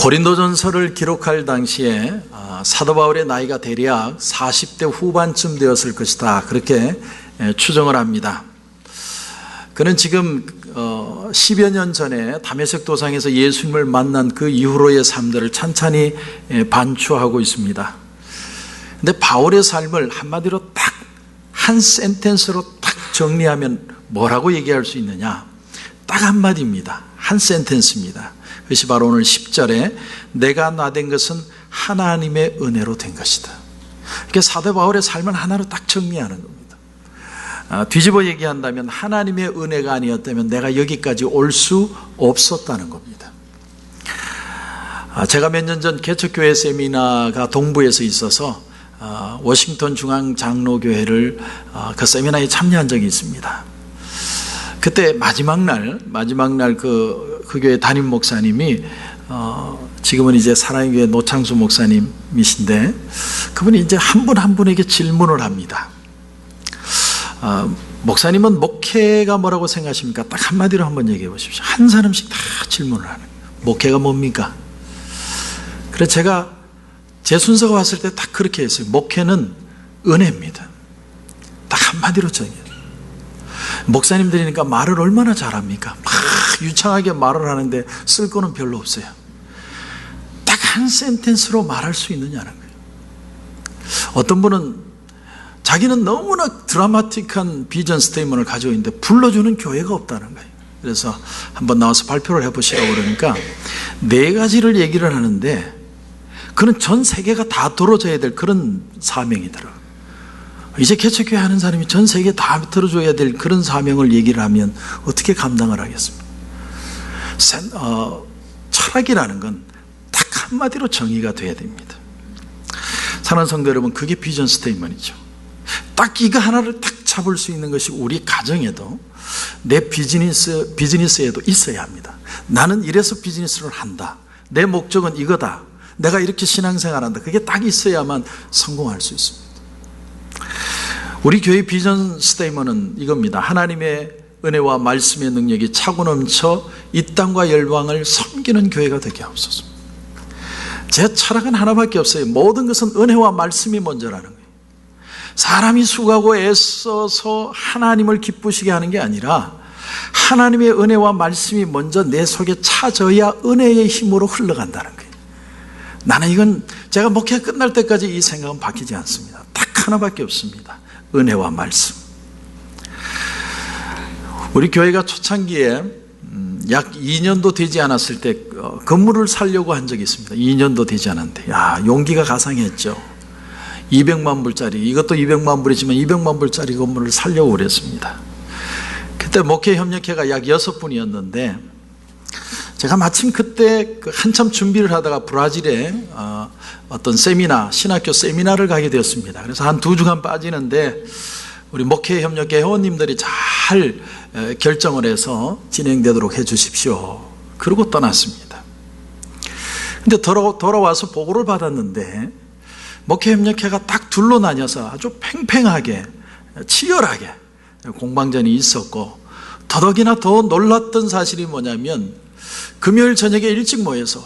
고린도전서를 기록할 당시에 사도 바울의 나이가 대략 40대 후반쯤 되었을 것이다, 그렇게 추정을 합니다. 그는 지금 10여 년 전에 다메섹 도상에서 예수님을 만난 그 이후로의 삶들을 찬찬히 반추하고 있습니다. 근데 바울의 삶을 한마디로 딱 한 센텐스로 딱 정리하면 뭐라고 얘기할 수 있느냐? 딱 한마디입니다. 한 센텐스입니다. 그것이 바로 오늘 10절에 내가 나된 것은 하나님의 은혜로 된 것이다. 이렇게 사도 바울의 삶을 하나로 딱 정리하는 겁니다. 뒤집어 얘기한다면 하나님의 은혜가 아니었다면 내가 여기까지 올 수 없었다는 겁니다. 제가 몇 년 전 개척교회 세미나가 동부에서 있어서 워싱턴 중앙장로교회를 그 세미나에 참여한 적이 있습니다. 그때 마지막 날 그 교회 담임 목사님이 지금은 이제 사랑의 교회 노창수 목사님이신데, 그분이 이제 한 분 한 분에게 질문을 합니다. 목사님은 목회가 뭐라고 생각하십니까? 딱 한마디로 한번 얘기해 보십시오. 한 사람씩 다 질문을 하는 거예요. 목회가 뭡니까? 그래서 제가 제 순서가 왔을 때 딱 그렇게 했어요. 목회는 은혜입니다. 딱 한마디로 정해요. 목사님들이니까 말을 얼마나 잘합니까? 막 유창하게 말을 하는데 쓸 거는 별로 없어요. 딱 한 센텐스로 말할 수 있느냐는 거예요. 어떤 분은 자기는 너무나 드라마틱한 비전 스테이트먼트를 가지고 있는데 불러주는 교회가 없다는 거예요. 그래서 한번 나와서 발표를 해보시라고 그러니까 4가지를 얘기를 하는데, 그는 전 세계가 다 들어줘야 될 그런 사명이더라고요. 이제 개척교회 하는 사람이 전 세계 다 들어줘야 될 그런 사명을 얘기를 하면 어떻게 감당을 하겠습니까? 철학이라는 건 딱 한마디로 정의가 돼야 됩니다. 사랑하는 성도 여러분, 그게 비전 스테이트먼트이죠. 딱 이거 하나를 딱 잡을 수 있는 것이 우리 가정에도, 내 비즈니스에도 있어야 합니다. 나는 이래서 비즈니스를 한다. 내 목적은 이거다. 내가 이렇게 신앙생활한다. 그게 딱 있어야만 성공할 수 있습니다. 우리 교회 비전 스테이트먼트는 이겁니다. 하나님의 은혜와 말씀의 능력이 차고 넘쳐 이 땅과 열방을 섬기는 교회가 되게 하옵소서. 제 철학은 하나밖에 없어요. 모든 것은 은혜와 말씀이 먼저라는 거예요. 사람이 수고하고 애써서 하나님을 기쁘시게 하는 게 아니라 하나님의 은혜와 말씀이 먼저 내 속에 차져야 은혜의 힘으로 흘러간다는 거예요. 나는 이건 제가 목회가 끝날 때까지 이 생각은 바뀌지 않습니다. 딱 하나밖에 없습니다. 은혜와 말씀. 우리 교회가 초창기에 약 2년도 되지 않았을 때 건물을 사려고 한 적이 있습니다. 2년도 되지 않았는데 용기가 가상했죠. 200만 불짜리, 이것도 200만 불이지만 200만 불짜리 건물을 사려고 그랬습니다. 그때 목회협력회가 약 6분이었는데 제가 마침 그때 한참 준비를 하다가 브라질에 어떤 세미나, 신학교 세미나를 가게 되었습니다. 그래서 한 2주간 빠지는데 우리 목회협력회 회원님들이 잘 결정을 해서 진행되도록 해 주십시오. 그러고 떠났습니다. 근데 돌아와서 보고를 받았는데 목회협력회가 딱 둘로 나뉘어서 아주 팽팽하게 치열하게 공방전이 있었고, 더더기나 더 놀랐던 사실이 뭐냐면 금요일 저녁에 일찍 모여서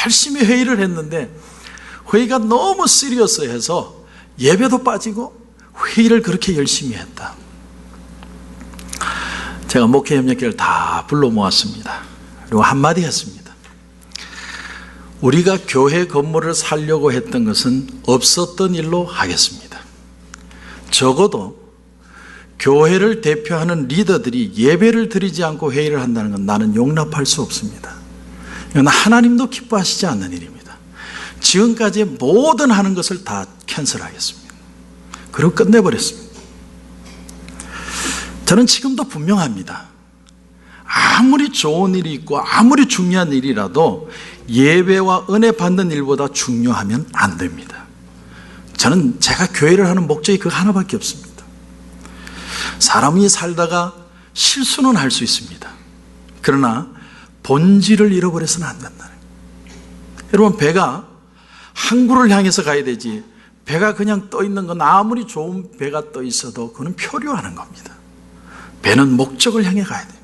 열심히 회의를 했는데 회의가 너무 시리어스해서 예배도 빠지고 회의를 그렇게 열심히 했다. 제가 목회협력회를 다 불러 모았습니다. 그리고 한마디 했습니다. 우리가 교회 건물을 사려고 했던 것은 없었던 일로 하겠습니다. 적어도 교회를 대표하는 리더들이 예배를 드리지 않고 회의를 한다는 건 나는 용납할 수 없습니다. 이건 하나님도 기뻐하시지 않는 일입니다. 지금까지의 모든 하는 것을 다 캔슬하겠습니다. 그리고 끝내버렸습니다. 저는 지금도 분명합니다. 아무리 좋은 일이 있고 아무리 중요한 일이라도 예배와 은혜 받는 일보다 중요하면 안 됩니다. 저는 제가 교회를 하는 목적이 그거 하나밖에 없습니다. 사람이 살다가 실수는 할 수 있습니다. 그러나 본질을 잃어버려서는 안 된다는 거예요. 여러분, 배가 항구를 향해서 가야 되지, 배가 그냥 떠 있는 건 아무리 좋은 배가 떠 있어도 그건 표류하는 겁니다. 배는 목적을 향해 가야 됩니다.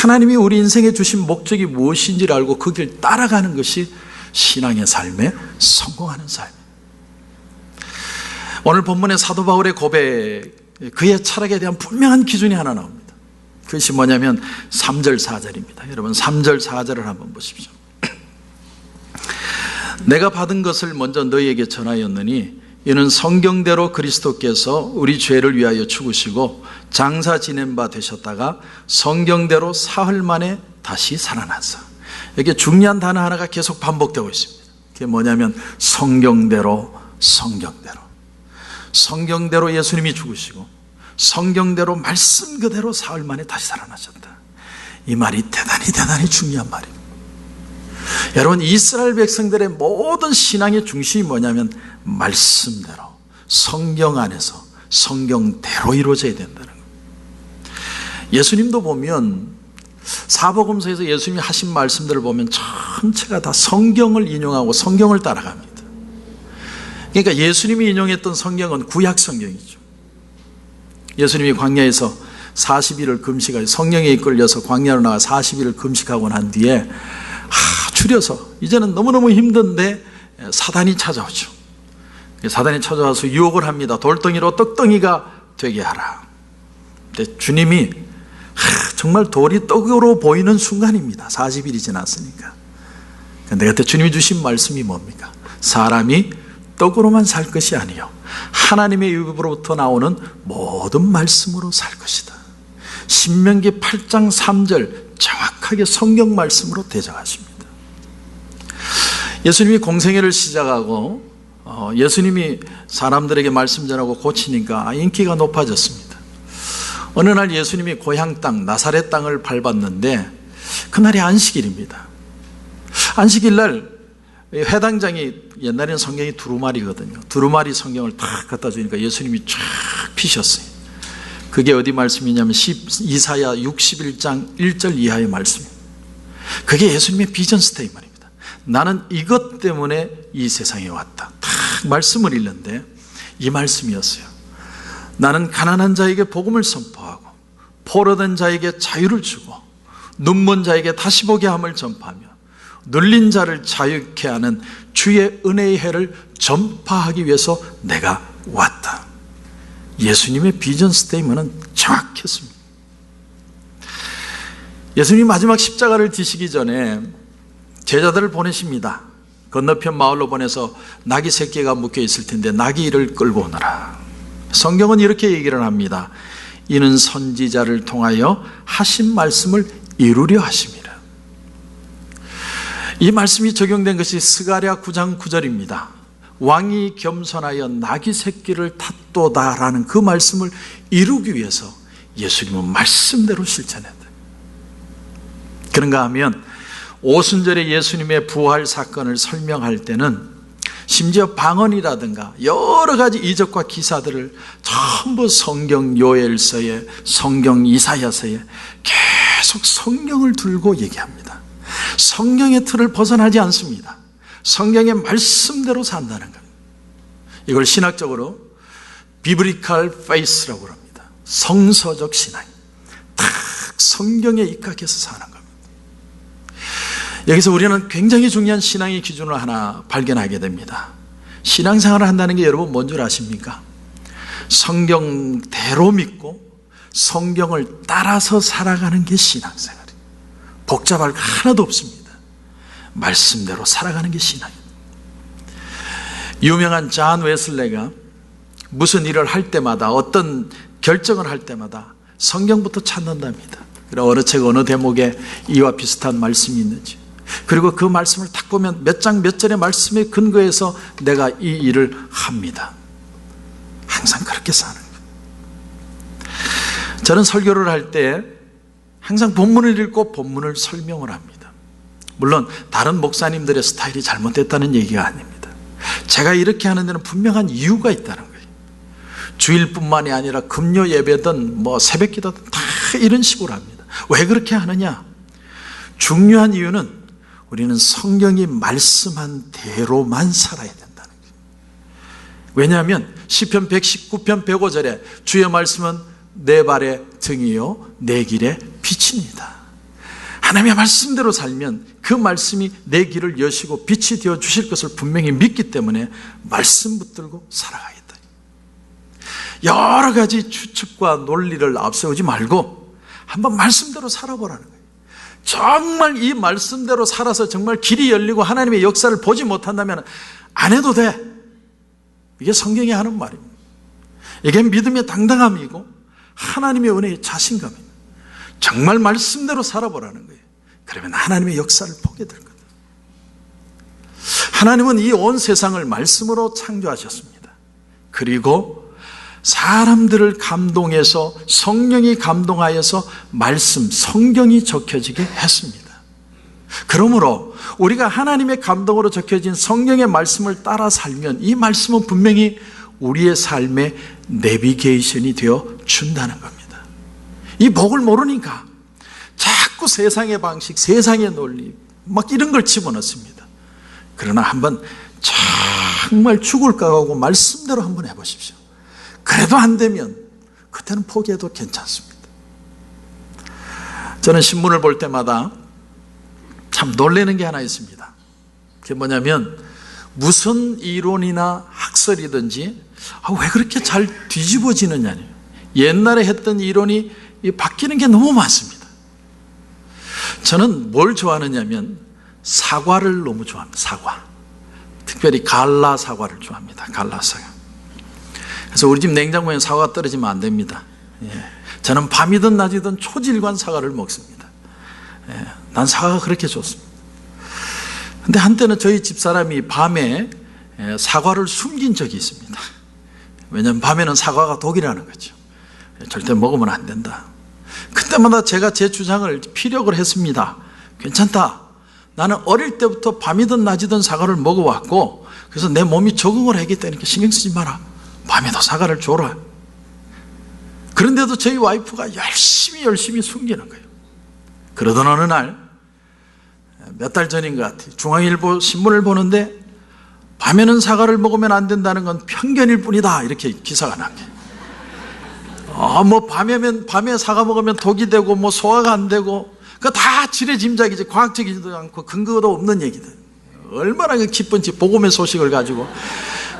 하나님이 우리 인생에 주신 목적이 무엇인지를 알고 그 길 따라가는 것이 신앙의 삶에 성공하는 삶입니다. 오늘 본문의 사도 바울의 고백, 그의 철학에 대한 분명한 기준이 하나 나옵니다. 그것이 뭐냐면 3절 4절입니다. 여러분 3절 4절을 한번 보십시오. 내가 받은 것을 먼저 너희에게 전하였느니 이는 성경대로 그리스도께서 우리 죄를 위하여 죽으시고 장사 지낸 바 되셨다가 성경대로 사흘 만에 다시 살아나서, 이렇게 중요한 단어 하나가 계속 반복되고 있습니다. 그게 뭐냐면 성경대로, 성경대로. 성경대로 예수님이 죽으시고 성경대로 말씀 그대로 사흘 만에 다시 살아나셨다. 이 말이 대단히 중요한 말입니다. 여러분, 이스라엘 백성들의 모든 신앙의 중심이 뭐냐면 말씀대로, 성경 안에서 성경대로 이루어져야 된다는 겁니다. 예수님도 보면 사복음서에서 예수님이 하신 말씀들을 보면 전체가 다 성경을 인용하고 성경을 따라갑니다. 그러니까 예수님이 인용했던 성경은 구약 성경이죠. 예수님이 광야에서 40일을 금식하고 성령에 이끌려서 광야로 나가 40일을 금식하고 난 뒤에 줄여서 이제는 너무너무 힘든데 사단이 찾아오죠. 사단이 찾아와서 유혹을 합니다. 돌덩이로 떡덩이가 되게 하라. 근데 주님이 정말 돌이 떡으로 보이는 순간입니다. 40일이 지났으니까. 근데 그때 주님이 주신 말씀이 뭡니까? 사람이 떡으로만 살 것이 아니요 하나님의 입으로부터 나오는 모든 말씀으로 살 것이다. 신명기 8장 3절 정확하게 성경 말씀으로 대적하십니다. 예수님이 공생애를 시작하고 예수님이 사람들에게 말씀 전하고 고치니까 인기가 높아졌습니다. 어느 날 예수님이 고향 땅 나사렛 땅을 밟았는데 그날이 안식일입니다. 안식일 날 회당장이, 옛날에는 성경이 두루마리거든요. 두루마리 성경을 탁 갖다 주니까 예수님이 쫙 피셨어요. 그게 어디 말씀이냐면 이사야 61장 1절 이하의 말씀입니다. 그게 예수님의 비전 스테이트먼트입니다. 나는 이것 때문에 이 세상에 왔다. 탁 말씀을 읽는데 이 말씀이었어요. 나는 가난한 자에게 복음을 선포하고 포로된 자에게 자유를 주고 눈먼 자에게 다시 보게 함을 전파하며 눌린 자를 자유케 하는 주의 은혜의 해를 전파하기 위해서 내가 왔다. 예수님의 비전 스테이트먼트는 정확했습니다. 예수님이 마지막 십자가를 지시기 전에 제자들을 보내십니다. 건너편 마을로 보내서 나귀 새끼가 묶여 있을 텐데 나귀를 끌고 오너라. 성경은 이렇게 얘기를 합니다. 이는 선지자를 통하여 하신 말씀을 이루려 하심이라. 이 말씀이 적용된 것이 스가랴 9장 9절입니다. 왕이 겸손하여 나귀 새끼를 탔도다라는 그 말씀을 이루기 위해서 예수님은 말씀대로 실천했다. 그런가 하면 오순절에 예수님의 부활 사건을 설명할 때는 심지어 방언이라든가 여러 가지 이적과 기사들을 전부 성경 요엘서에, 성경 이사야서에 계속 성경을 들고 얘기합니다. 성경의 틀을 벗어나지 않습니다. 성경의 말씀대로 산다는 겁니다. 이걸 신학적으로 비브리칼 페이스라고 합니다. 성서적 신앙. 딱 성경에 입각해서 사는 겁니다. 여기서 우리는 굉장히 중요한 신앙의 기준을 하나 발견하게 됩니다. 신앙생활을 한다는 게 여러분 뭔 줄 아십니까? 성경대로 믿고 성경을 따라서 살아가는 게 신앙생활이에요. 복잡할 거 하나도 없습니다. 말씀대로 살아가는 게 신앙입니다. 유명한 존 웨슬레가 무슨 일을 할 때마다, 어떤 결정을 할 때마다 성경부터 찾는답니다. 그리고 어느 책 어느 대목에 이와 비슷한 말씀이 있는지, 그리고 그 말씀을 딱 보면 몇 장 몇 절의 말씀에 근거해서 내가 이 일을 합니다. 항상 그렇게 사는 거예요. 저는 설교를 할 때 항상 본문을 읽고 본문을 설명을 합니다. 물론 다른 목사님들의 스타일이 잘못됐다는 얘기가 아닙니다. 제가 이렇게 하는 데는 분명한 이유가 있다는 거예요. 주일뿐만이 아니라 금요 예배든 새벽 기도든 다 이런 식으로 합니다. 왜 그렇게 하느냐? 중요한 이유는 우리는 성경이 말씀한 대로만 살아야 된다는 거예요. 왜냐하면 시편 119편 105절에 주의 말씀은 내 발의 등이요 내 길의 빛입니다. 하나님의 말씀대로 살면 그 말씀이 내 길을 여시고 빛이 되어 주실 것을 분명히 믿기 때문에 말씀 붙들고 살아가겠다. 여러 가지 추측과 논리를 앞세우지 말고 한번 말씀대로 살아보라는 거예요. 정말 이 말씀대로 살아서 정말 길이 열리고 하나님의 역사를 보지 못한다면 안 해도 돼. 이게 성경이 하는 말입니다. 이게 믿음의 당당함이고 하나님의 은혜의 자신감입니다. 정말 말씀대로 살아보라는 거예요. 그러면 하나님의 역사를 보게 될 거다. 하나님은 이 온 세상을 말씀으로 창조하셨습니다. 그리고 사람들을 감동해서 성령이 감동하여서 말씀, 성경이 적혀지게 했습니다. 그러므로 우리가 하나님의 감동으로 적혀진 성령의 말씀을 따라 살면 이 말씀은 분명히 우리의 삶의 내비게이션이 되어 준다는 겁니다. 이 복을 모르니까 자꾸 세상의 방식, 세상의 논리 막 이런 걸 집어넣습니다. 그러나 한번 정말 죽을 각오하고 말씀대로 한번 해보십시오. 그래도 안 되면 그때는 포기해도 괜찮습니다. 저는 신문을 볼 때마다 참 놀라는 게 하나 있습니다. 그게 뭐냐면 무슨 이론이나 학설이든지 왜 그렇게 잘 뒤집어지느냐. 옛날에 했던 이론이 바뀌는 게 너무 많습니다. 저는 뭘 좋아하느냐면 사과를 너무 좋아합니다. 사과. 특별히 갈라 사과를 좋아합니다. 갈라 사과. 그래서 우리 집 냉장고에 사과가 떨어지면 안 됩니다. 저는 밤이든 낮이든 초질관 사과를 먹습니다. 난 사과가 그렇게 좋습니다. 근데 한때는 저희 집사람이 밤에 사과를 숨긴 적이 있습니다. 왜냐하면 밤에는 사과가 독이라는 거죠. 절대 먹으면 안 된다. 그때마다 제가 제 주장을 피력을 했습니다. 괜찮다. 나는 어릴 때부터 밤이든 낮이든 사과를 먹어왔고 그래서 내 몸이 적응을 하기 때문에 신경 쓰지 마라. 밤에도 사과를 줘라. 그런데도 저희 와이프가 열심히 숨기는 거예요. 그러던 어느 날 몇 달 전인 것 같아요. 중앙일보 신문을 보는데 밤에는 사과를 먹으면 안 된다는 건 편견일 뿐이다 이렇게 기사가 난 거예요. 뭐 밤에 사과 먹으면 독이 되고 뭐 소화가 안 되고 그거 다 지레짐작이지 과학적이지도 않고 근거도 없는 얘기들. 얼마나 기쁜지 복음의 소식을 가지고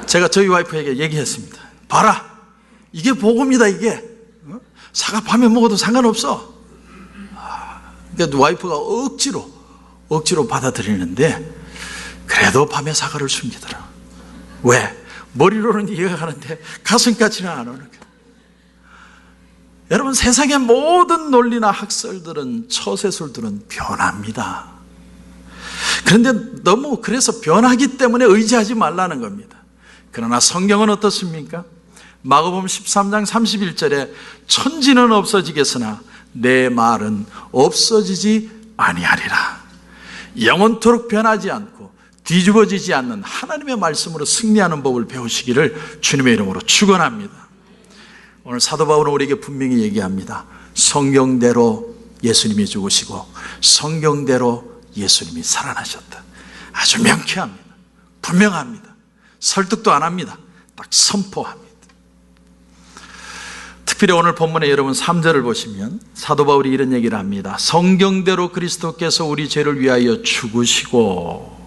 제가 저희 와이프에게 얘기했습니다. 봐라, 이게 복음이다. 이게 사과 밤에 먹어도 상관없어. 그러니까 와이프가 억지로 받아들이는데 그래도 밤에 사과를 숨기더라. 왜? 머리로는 이해가 가는데 가슴까지는 안 오는 거예요. 여러분, 세상의 모든 논리나 학설들은, 처세술들은 변합니다. 그런데 너무 그래서 변하기 때문에 의지하지 말라는 겁니다. 그러나 성경은 어떻습니까? 마가복음 13장 31절에 천지는 없어지겠으나 내 말은 없어지지 아니하리라. 영원토록 변하지 않고 뒤집어지지 않는 하나님의 말씀으로 승리하는 법을 배우시기를 주님의 이름으로 축원합니다. 오늘 사도 바울은 우리에게 분명히 얘기합니다. 성경대로 예수님이 죽으시고 성경대로 예수님이 살아나셨다. 아주 명쾌합니다. 분명합니다. 설득도 안 합니다. 딱 선포합니다. 특별히 오늘 본문에 여러분 3절을 보시면 사도 바울이 이런 얘기를 합니다. 성경대로 그리스도께서 우리 죄를 위하여 죽으시고.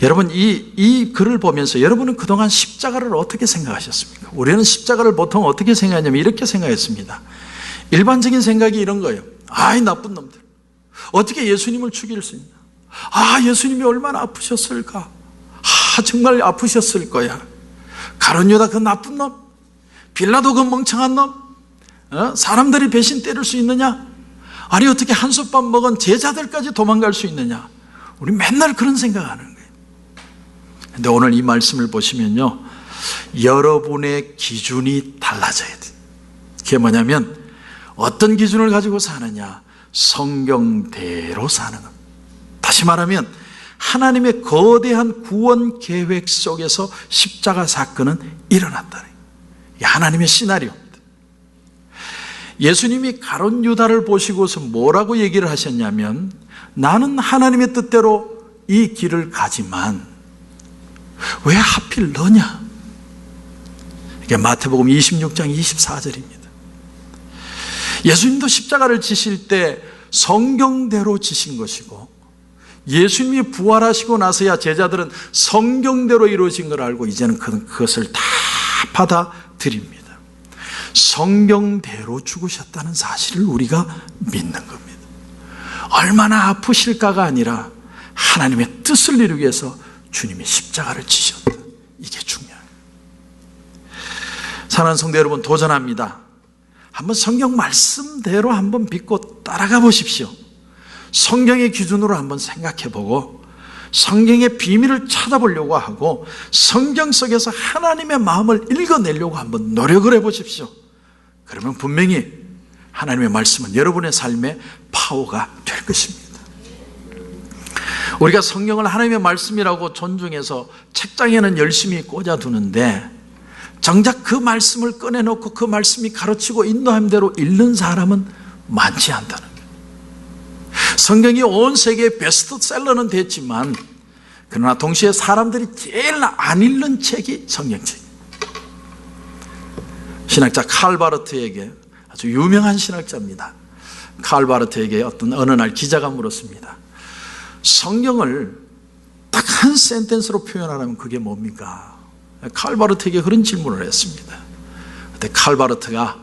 여러분, 이 글을 보면서 여러분은 그동안 십자가를 어떻게 생각하셨습니까? 우리는 십자가를 보통 어떻게 생각하냐면 이렇게 생각했습니다. 일반적인 생각이 이런 거예요. 이 나쁜 놈들, 어떻게 예수님을 죽일 수 있나? 예수님이 얼마나 아프셨을까? 정말 아프셨을 거야. 가룟 유다 그 나쁜 놈, 빌라도 그 멍청한 놈, 사람들이 배신 때릴 수 있느냐? 아니 어떻게 한솥밥 먹은 제자들까지 도망갈 수 있느냐? 우리 맨날 그런 생각하는 거예요. 근데 오늘 이 말씀을 보시면요, 여러분의 기준이 달라져야 돼요. 그게 뭐냐면 어떤 기준을 가지고 사느냐? 성경대로 사는 겁니다. 다시 말하면 하나님의 거대한 구원 계획 속에서 십자가 사건은 일어났다. 이게 하나님의 시나리오입니다. 예수님이 가룟 유다를 보시고서 뭐라고 얘기를 하셨냐면, 나는 하나님의 뜻대로 이 길을 가지만 왜 하필 너냐? 이게 마태복음 26장 24절입니다. 예수님도 십자가를 지실 때 성경대로 지신 것이고, 예수님이 부활하시고 나서야 제자들은 성경대로 이루어진 걸 알고 이제는 그것을 다 받아들입니다. 성경대로 죽으셨다는 사실을 우리가 믿는 겁니다. 얼마나 아프실까가 아니라 하나님의 뜻을 이루기 위해서 주님이 십자가를 지셨다. 이게 중요해요. 사랑하는 성도 여러분, 도전합니다. 한번 성경 말씀대로 한번 믿고 따라가 보십시오. 성경의 기준으로 한번 생각해 보고 성경의 비밀을 찾아보려고 하고 성경 속에서 하나님의 마음을 읽어내려고 한번 노력을 해 보십시오. 그러면 분명히 하나님의 말씀은 여러분의 삶의 파워가 될 것입니다. 우리가 성경을 하나님의 말씀이라고 존중해서 책장에는 열심히 꽂아두는데 정작 그 말씀을 꺼내놓고 그 말씀이 가르치고 인도한 대로 읽는 사람은 많지 않다는 거예요. 성경이 온 세계의 베스트셀러는 됐지만 그러나 동시에 사람들이 제일 안 읽는 책이 성경책이에요. 신학자 칼 바르트에게, 아주 유명한 신학자입니다. 칼 바르트에게 어느 날 기자가 물었습니다. 성경을 딱 한 센텐스로 표현하라면 그게 뭡니까? 칼 바르트에게 그런 질문을 했습니다. 그때 칼 바르트가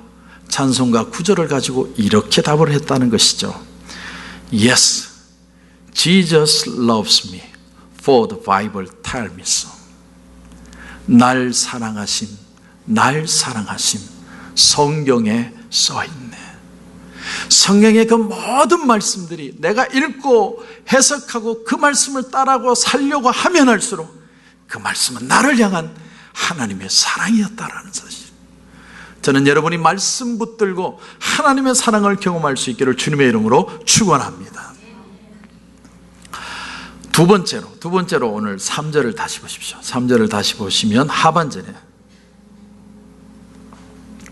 찬송가 9절을 가지고 이렇게 답을 했다는 것이죠. Yes, Jesus loves me, for the Bible tells me so. 날 사랑하심, 성경에 써있네. 성경의 그 모든 말씀들이 내가 읽고 해석하고 그 말씀을 따라고 살려고 하면 할수록 그 말씀은 나를 향한 하나님의 사랑이었다라는 사실. 저는 여러분이 말씀 붙들고 하나님의 사랑을 경험할 수 있기를 주님의 이름으로 축원합니다. 두 번째로 오늘 3절을 다시 보십시오. 3절을 다시 보시면 하반절에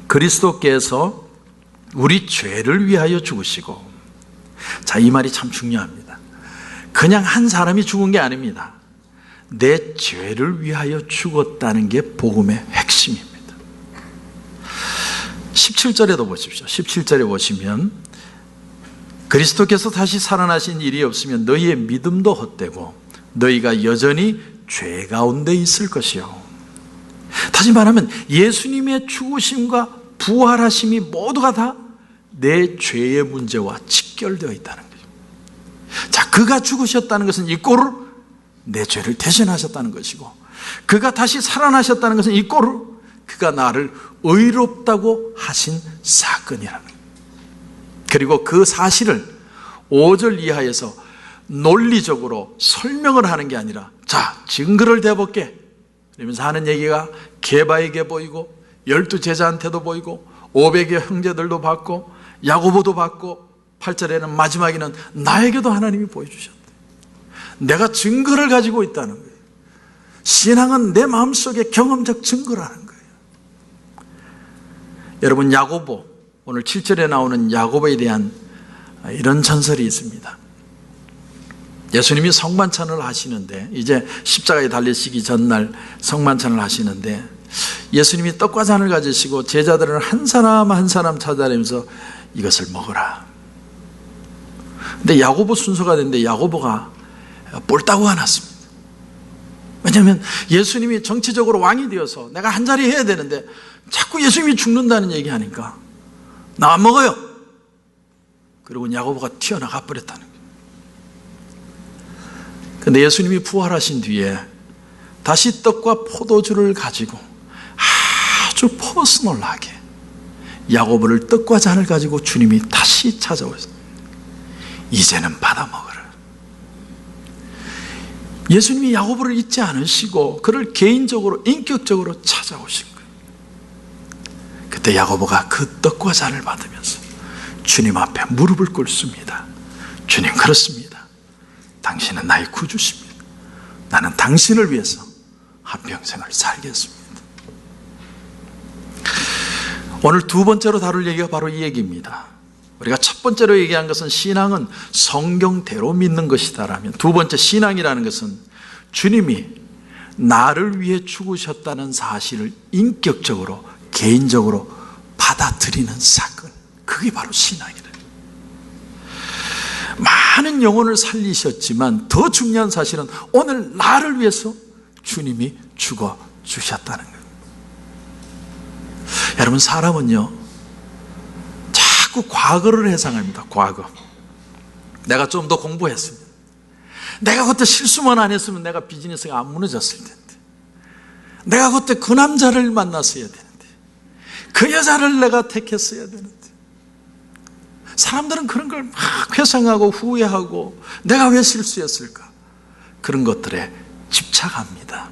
그리스도께서 우리 죄를 위하여 죽으시고, 자, 이 말이 참 중요합니다. 그냥 한 사람이 죽은 게 아닙니다. 내 죄를 위하여 죽었다는 게 복음의 핵심입니다. 17절에도 보십시오. 17절에 보시면 그리스도께서 다시 살아나신 일이 없으면 너희의 믿음도 헛되고 너희가 여전히 죄 가운데 있을 것이요. 다시 말하면 예수님의 죽으심과 부활하심이 모두가 다 내 죄의 문제와 직결되어 있다는 거죠. 자, 그가 죽으셨다는 것은 이꼬르 내 죄를 대신하셨다는 것이고, 그가 다시 살아나셨다는 것은 이꼬르 그가 나를 의롭다고 하신 사건이라는 거예요. 그리고 그 사실을 5절 이하에서 논리적으로 설명을 하는 게 아니라, 자, 증거를 대볼게 그러면서 하는 얘기가 게바에게 보이고 12제자한테도 보이고 500의 형제들도 받고 야고보도 받고 8절에는 마지막에는 나에게도 하나님이 보여주셨다. 내가 증거를 가지고 있다는 거예요. 신앙은 내 마음속에 경험적 증거라는 거예요. 여러분, 야고보, 오늘 7절에 나오는 야고보에 대한 이런 전설이 있습니다. 예수님이 성만찬을 하시는데, 이제 십자가에 달리시기 전날 성만찬을 하시는데 예수님이 떡과 잔을 가지시고 제자들을 한 사람 한 사람 찾아내면서 이것을 먹으라. 근데 야고보 순서가 됐는데 야고보가 꼴따구가 났습니다. 왜냐하면 예수님이 정치적으로 왕이 되어서 내가 한 자리 해야 되는데 자꾸 예수님이 죽는다는 얘기하니까 나 안 먹어요. 그리고 야고보가 튀어나가 버렸다는 거예요. 근데 예수님이 부활하신 뒤에 다시 떡과 포도주를 가지고 아주 퍼스널하게 야고보를 떡과 잔을 가지고 주님이 다시 찾아오셨습니다. 이제는 받아 먹어라. 예수님이 야고보를 잊지 않으시고 그를 개인적으로 인격적으로 찾아오신 거예요. 그때 야고보가 그 떡과 잔을 받으면서 주님 앞에 무릎을 꿇습니다. 주님, 그렇습니다. 당신은 나의 구주십니다. 나는 당신을 위해서 한평생을 살겠습니다. 오늘 두 번째로 다룰 얘기가 바로 이 얘기입니다. 우리가 첫 번째로 얘기한 것은 신앙은 성경대로 믿는 것이다라면, 두 번째 신앙이라는 것은 주님이 나를 위해 죽으셨다는 사실을 인격적으로 개인적으로 받아들이는 사건, 그게 바로 신앙이래요. 많은 영혼을 살리셨지만 더 중요한 사실은 오늘 나를 위해서 주님이 죽어주셨다는 거예요. 여러분, 사람은요 자꾸 과거를 회상합니다. 과거. 내가 좀 더 공부했으면, 내가 그때 실수만 안 했으면 내가 비즈니스가 안 무너졌을 텐데, 내가 그때 그 남자를 만났어야 되는데, 그 여자를 내가 택했어야 되는데. 사람들은 그런 걸 막 회상하고 후회하고 내가 왜 실수했을까, 그런 것들에 집착합니다.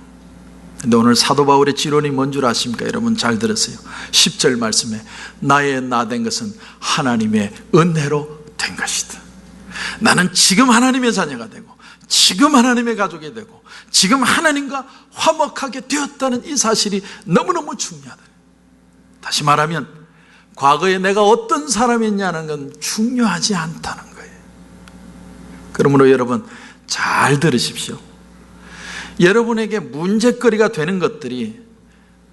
근데 오늘 사도 바울의 지론이 뭔 줄 아십니까? 여러분 잘 들으세요. 10절 말씀에 나의 나 된 것은 하나님의 은혜로 된 것이다. 나는 지금 하나님의 자녀가 되고 지금 하나님의 가족이 되고 지금 하나님과 화목하게 되었다는 이 사실이 너무너무 중요하다. 다시 말하면 과거에 내가 어떤 사람이었냐는 건 중요하지 않다는 거예요. 그러므로 여러분 잘 들으십시오. 여러분에게 문제거리가 되는 것들이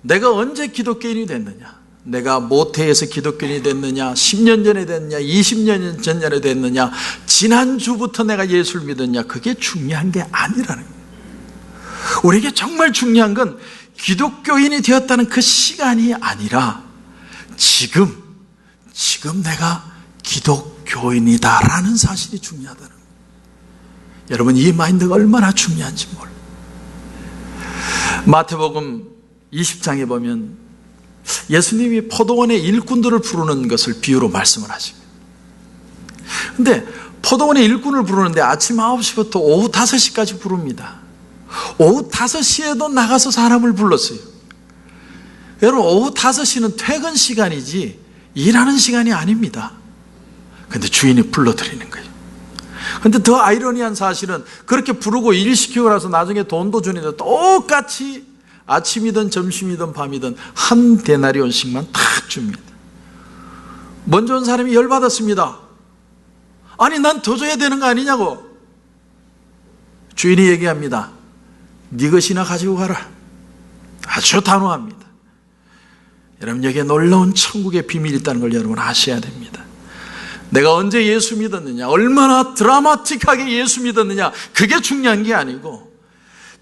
내가 언제 기독교인이 됐느냐, 내가 모태에서 기독교인이 됐느냐, 10년 전에 됐느냐, 20년 전에 됐느냐, 지난주부터 내가 예수를 믿었냐, 그게 중요한 게 아니라는 거예요. 우리에게 정말 중요한 건 기독교인이 되었다는 그 시간이 아니라 지금 내가 기독교인이다라는 사실이 중요하다는 거예요. 여러분, 이 마인드가 얼마나 중요한지 몰라요. 마태복음 20장에 보면 예수님이 포도원의 일꾼들을 부르는 것을 비유로 말씀을 하십니다. 근데 포도원의 일꾼을 부르는데 아침 9시부터 오후 5시까지 부릅니다. 오후 5시에도 나가서 사람을 불렀어요. 여러분, 오후 5시는 퇴근 시간이지 일하는 시간이 아닙니다. 근데 주인이 불러드리는 거예요. 근데 더 아이러니한 사실은 그렇게 부르고 일시키고 나서 나중에 돈도 주는데 똑같이 아침이든 점심이든 밤이든 한 데나리온씩만 탁 줍니다. 먼저 온 사람이 열받았습니다. 아니, 난 더 줘야 되는 거 아니냐고. 주인이 얘기합니다. 네 것이나 가지고 가라. 아주 단호합니다. 여러분, 여기에 놀라운 천국의 비밀이 있다는 걸 여러분 아셔야 됩니다. 내가 언제 예수 믿었느냐, 얼마나 드라마틱하게 예수 믿었느냐, 그게 중요한 게 아니고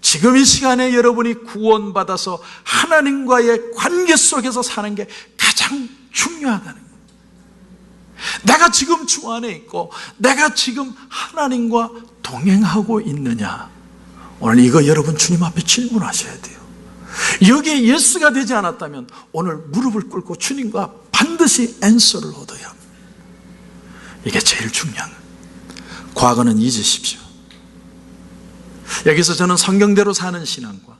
지금 이 시간에 여러분이 구원받아서 하나님과의 관계 속에서 사는 게 가장 중요하다는 거예요. 내가 지금 주 안에 있고 내가 지금 하나님과 동행하고 있느냐, 오늘 이거 여러분 주님 앞에 질문하셔야 돼요. 여기에 예수가 되지 않았다면 오늘 무릎을 꿇고 주님과 반드시 앤서를 얻어야 합니다. 이게 제일 중요한 거예요. 과거는 잊으십시오. 여기서 저는 성경대로 사는 신앙과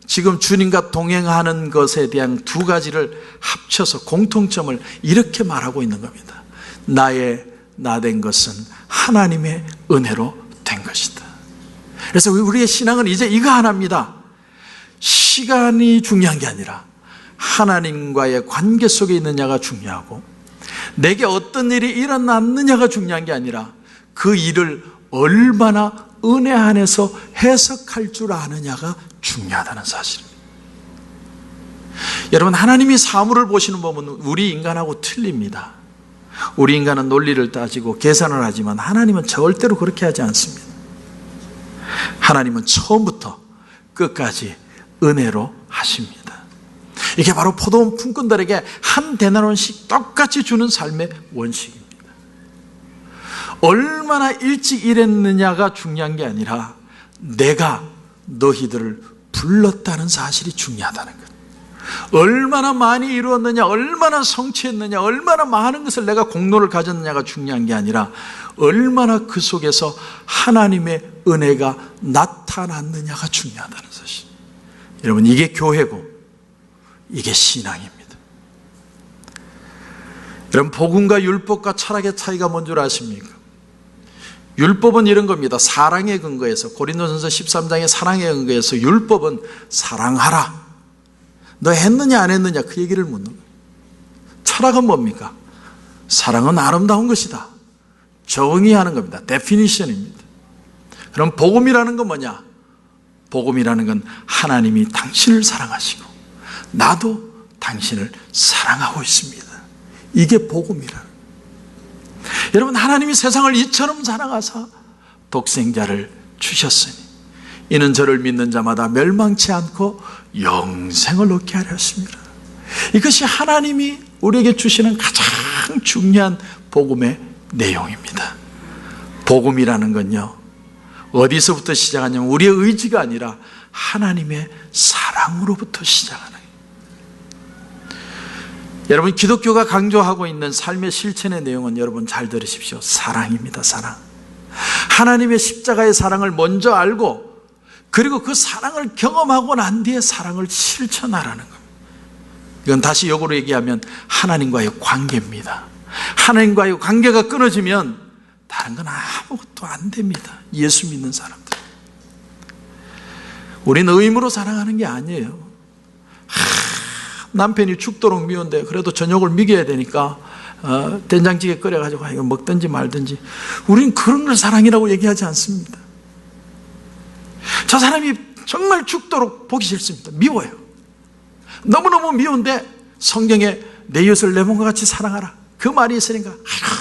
지금 주님과 동행하는 것에 대한 두 가지를 합쳐서 공통점을 이렇게 말하고 있는 겁니다. 나의 나 된 것은 하나님의 은혜로 된 것이다. 그래서 우리의 신앙은 이제 이거 하나입니다. 시간이 중요한 게 아니라 하나님과의 관계 속에 있느냐가 중요하고, 내게 어떤 일이 일어났느냐가 중요한 게 아니라 그 일을 얼마나 은혜 안에서 해석할 줄 아느냐가 중요하다는 사실입니다. 여러분, 하나님이 사물을 보시는 법은 우리 인간하고 틀립니다. 우리 인간은 논리를 따지고 계산을 하지만 하나님은 절대로 그렇게 하지 않습니다. 하나님은 처음부터 끝까지 은혜로 하십니다. 이게 바로 포도원 품꾼들에게 한 데나리온씩 똑같이 주는 삶의 원칙입니다. 얼마나 일찍 일했느냐가 중요한 게 아니라 내가 너희들을 불렀다는 사실이 중요하다는 거예요. 얼마나 많이 이루었느냐, 얼마나 성취했느냐, 얼마나 많은 것을 내가 공로를 가졌느냐가 중요한 게 아니라 얼마나 그 속에서 하나님의 은혜가 나타났느냐가 중요하다는 사실. 여러분, 이게 교회고 이게 신앙입니다. 여러분, 복음과 율법과 철학의 차이가 뭔 줄 아십니까? 율법은 이런 겁니다. 사랑의 근거에서, 고린도전서 13장의 사랑의 근거에서 율법은 사랑하라, 너 했느냐 안 했느냐 그 얘기를 묻는 거예요. 철학은 뭡니까? 사랑은 아름다운 것이다, 정의하는 겁니다. 데피니션입니다. 그럼 복음이라는 건 뭐냐? 복음이라는 건 하나님이 당신을 사랑하시고 나도 당신을 사랑하고 있습니다. 이게 복음이라. 여러분, 하나님이 세상을 이처럼 사랑하사 독생자를 주셨으니 이는 저를 믿는 자마다 멸망치 않고 영생을 얻게 하려 하십니다. 이것이 하나님이 우리에게 주시는 가장 중요한 복음의 내용입니다. 복음이라는 건요, 어디서부터 시작하냐면 우리의 의지가 아니라 하나님의 사랑으로부터 시작하는 거예요. 여러분, 기독교가 강조하고 있는 삶의 실천의 내용은 여러분 잘 들으십시오. 사랑입니다. 사랑. 하나님의 십자가의 사랑을 먼저 알고 그리고 그 사랑을 경험하고 난 뒤에 사랑을 실천하라는 겁니다. 이건 다시 역으로 얘기하면 하나님과의 관계입니다. 하나님과의 관계가 끊어지면 다른 건 아무것도 안 됩니다. 예수 믿는 사람들. 우리는 의무로 사랑하는 게 아니에요. 남편이 죽도록 미운데 그래도 저녁을 먹여야 되니까 된장찌개 끓여가지고 이거 먹든지 말든지, 우리는 그런 걸 사랑이라고 얘기하지 않습니다. 저 사람이 정말 죽도록 보기 싫습니다. 미워요. 너무너무 미운데 성경에 내 이웃을 내 몸과 같이 사랑하라, 그 말이 있으니까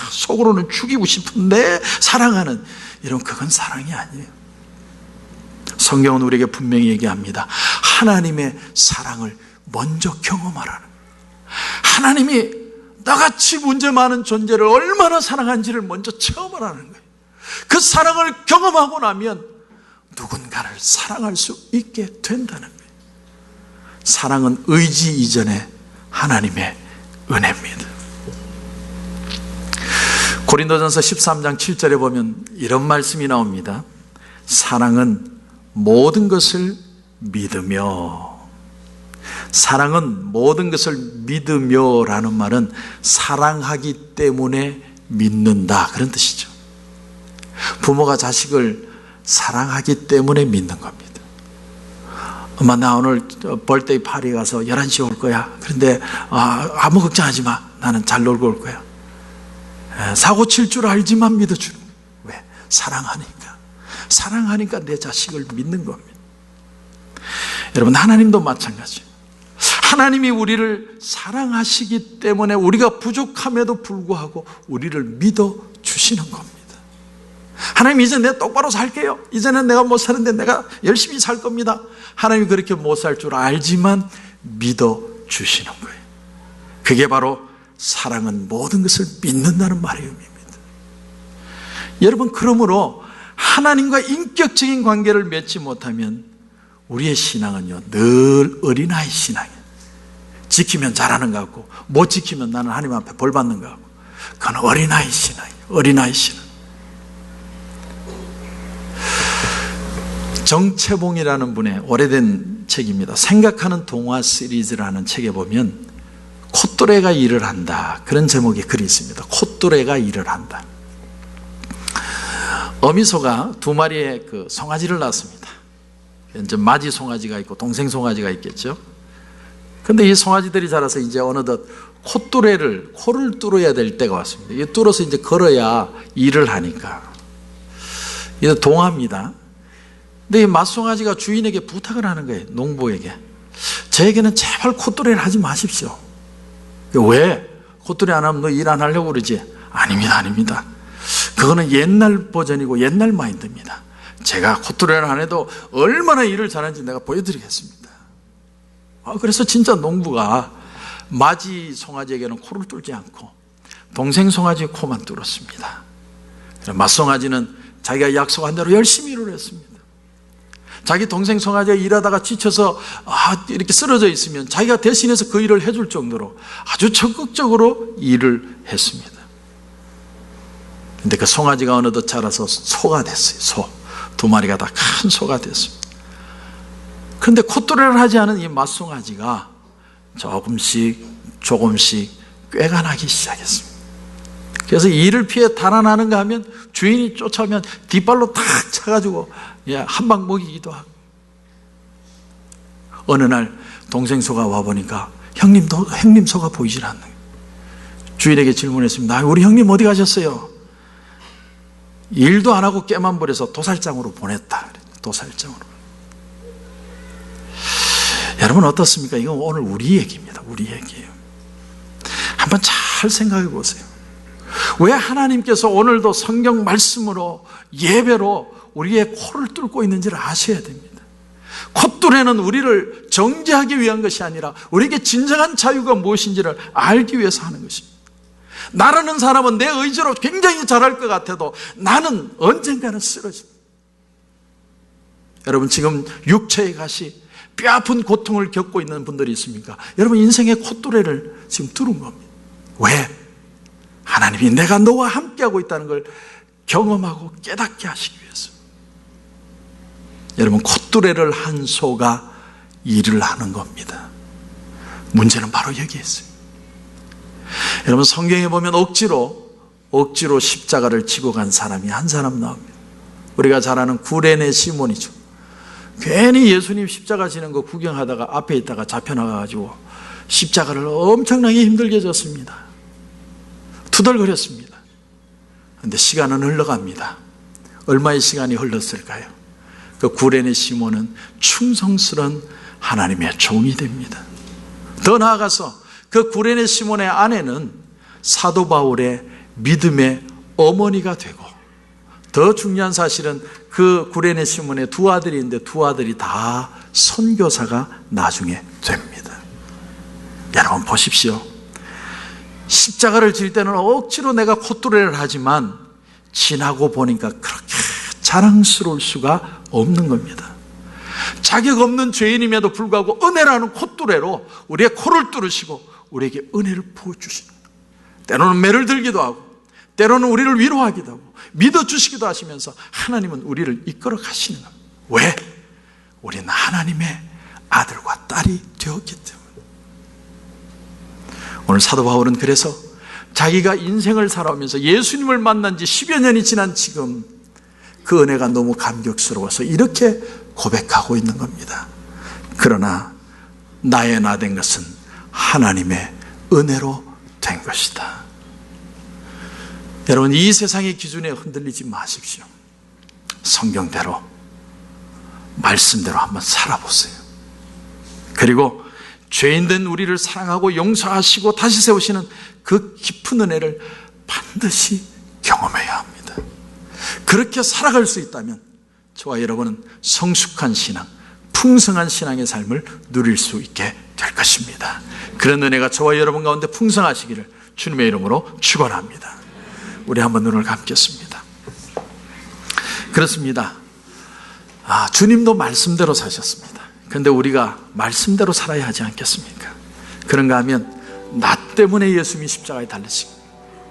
속으로는 죽이고 싶은데 사랑하는, 이런, 그건 사랑이 아니에요. 성경은 우리에게 분명히 얘기합니다. 하나님의 사랑을 먼저 경험하라는 거예요. 하나님이 나같이 문제 많은 존재를 얼마나 사랑한지를 먼저 체험하라는 거예요. 그 사랑을 경험하고 나면 누군가를 사랑할 수 있게 된다는 거예요. 사랑은 의지 이전에 하나님의 은혜입니다. 고린도전서 13장 7절에 보면 이런 말씀이 나옵니다. 사랑은 모든 것을 믿으며, 사랑은 모든 것을 믿으며라는 말은 사랑하기 때문에 믿는다, 그런 뜻이죠. 부모가 자식을 사랑하기 때문에 믿는 겁니다. 엄마, 나 오늘 벌데이 파리 가서 11시에 올 거야. 그런데 아무 걱정하지 마. 나는 잘 놀고 올 거야. 사고 칠 줄 알지만 믿어주는 거예요. 왜? 사랑하니까. 사랑하니까 내 자식을 믿는 겁니다. 여러분, 하나님도 마찬가지예요. 하나님이 우리를 사랑하시기 때문에 우리가 부족함에도 불구하고 우리를 믿어주시는 겁니다. 하나님, 이제 내가 똑바로 살게요. 이제는 내가 못 사는데 내가 열심히 살 겁니다. 하나님이 그렇게 못 살 줄 알지만 믿어주시는 거예요. 그게 바로 사랑은 모든 것을 믿는다는 말의 의미입니다. 여러분, 그러므로 하나님과 인격적인 관계를 맺지 못하면 우리의 신앙은요, 늘 어린아이 신앙이에요. 지키면 잘하는 것 같고 못 지키면 나는 하나님 앞에 벌 받는 것 같고, 그건 어린아이 신앙이에요. 어린아이 신앙. 정채봉이라는 분의 오래된 책입니다. 생각하는 동화 시리즈라는 책에 보면 콧뚜레가 일을 한다, 그런 제목의 글이 있습니다. 콧뚜레가 일을 한다. 어미소가 두 마리의 그 송아지를 낳았습니다. 이제 맞이 송아지가 있고 동생 송아지가 있겠죠. 근데 이 송아지들이 자라서 이제 어느덧 콧뚜레를, 코를 뚫어야 될 때가 왔습니다. 이 뚫어서 이제 걸어야 일을 하니까. 이게 동화입니다. 근데 이 맏송아지가 주인에게 부탁을 하는 거예요. 농부에게. 저에게는 제발 콧뚜레를 하지 마십시오. 왜? 콧뚜레 안 하면 너 일 안 하려고 그러지? 아닙니다, 아닙니다. 그거는 옛날 버전이고 옛날 마인드입니다. 제가 콧뚜레를 안 해도 얼마나 일을 잘하는지 내가 보여드리겠습니다. 그래서 진짜 농부가 맞이 송아지에게는 코를 뚫지 않고 동생 송아지의 코만 뚫었습니다. 맏송아지는 자기가 약속한 대로 열심히 일을 했습니다. 자기 동생 송아지가 일하다가 지쳐서 이렇게 쓰러져 있으면 자기가 대신해서 그 일을 해줄 정도로 아주 적극적으로 일을 했습니다. 근데 그 송아지가 어느덧 자라서 소가 됐어요. 소. 두 마리가 다 큰 소가 됐습니다. 그런데 콧뚜레를 하지 않은 이 맏송아지가 조금씩 꾀가 나기 시작했습니다. 그래서 일을 피해 달아나는가 하면 주인이 쫓아오면 뒷발로 탁 차가지고 한 방 먹이기도 하고. 어느 날 동생 소가 와보니까 형님 소가 보이질 않는 거예요. 주인에게 질문했습니다. 우리 형님 어디 가셨어요? 일도 안 하고 깨만 부려서 도살장으로 보냈다. 도살장으로. 여러분 어떻습니까? 이건 오늘 우리 얘기입니다. 우리 얘기예요. 한번 잘 생각해 보세요. 왜 하나님께서 오늘도 성경 말씀으로 예배로 우리의 코를 뚫고 있는지를 아셔야 됩니다. 콧뚜레는 우리를 정죄하기 위한 것이 아니라 우리에게 진정한 자유가 무엇인지를 알기 위해서 하는 것입니다. 나라는 사람은 내 의지로 굉장히 잘할 것 같아도 나는 언젠가는 쓰러집니다. 여러분, 지금 육체의 가시, 뼈아픈 고통을 겪고 있는 분들이 있습니까? 여러분, 인생의 콧뚜레를 지금 뚫은 겁니다. 왜? 하나님이 내가 너와 함께하고 있다는 걸 경험하고 깨닫게 하시기 위해서. 여러분, 콧뚜레를 한 소가 일을 하는 겁니다. 문제는 바로 여기에 있어요. 여러분, 성경에 보면 억지로 십자가를 지고 간 사람이 한 사람 나옵니다. 우리가 잘 아는 구레네 시몬이죠. 괜히 예수님 십자가 지는 거 구경하다가 앞에 있다가 잡혀나가가지고 십자가를 엄청나게 힘들게 졌습니다. 투덜거렸습니다. 그런데 시간은 흘러갑니다. 얼마의 시간이 흘렀을까요? 그 구레네 시몬은 충성스러운 하나님의 종이 됩니다. 더 나아가서 그 구레네 시몬의 아내는 사도 바울의 믿음의 어머니가 되고, 더 중요한 사실은 그 구레네 시몬의 두 아들이 있는데 두 아들이 다 선교사가 나중에 됩니다. 여러분 보십시오. 십자가를 질 때는 억지로 내가 콧뚜레를 하지만 지나고 보니까 그렇게 자랑스러울 수가 없는 겁니다. 자격 없는 죄인임에도 불구하고 은혜라는 콧뚜레로 우리의 코를 뚫으시고 우리에게 은혜를 부어주시는 거예요. 때로는 매를 들기도 하고, 때로는 우리를 위로하기도 하고, 믿어주시기도 하시면서 하나님은 우리를 이끌어 가시는 겁니다. 왜? 우리는 하나님의 아들과 딸이 되었기 때문에. 오늘 사도 바울은 그래서 자기가 인생을 살아오면서 예수님을 만난 지 10여 년이 지난 지금 그 은혜가 너무 감격스러워서 이렇게 고백하고 있는 겁니다. 그러나 나의 나 된 것은 하나님의 은혜로 된 것이다. 여러분, 이 세상의 기준에 흔들리지 마십시오. 성경대로, 말씀대로 한번 살아보세요. 그리고 죄인된 우리를 사랑하고 용서하시고 다시 세우시는 그 깊은 은혜를 반드시 경험해야 합니다. 그렇게 살아갈 수 있다면 저와 여러분은 성숙한 신앙, 풍성한 신앙의 삶을 누릴 수 있게 될 것입니다. 그런 은혜가 저와 여러분 가운데 풍성하시기를 주님의 이름으로 축원합니다. 우리 한번 눈을 감겠습니다. 그렇습니다. 주님도 말씀대로 사셨습니다. 그런데 우리가 말씀대로 살아야 하지 않겠습니까? 그런가 하면 나 때문에 예수님이 십자가에 달리시고,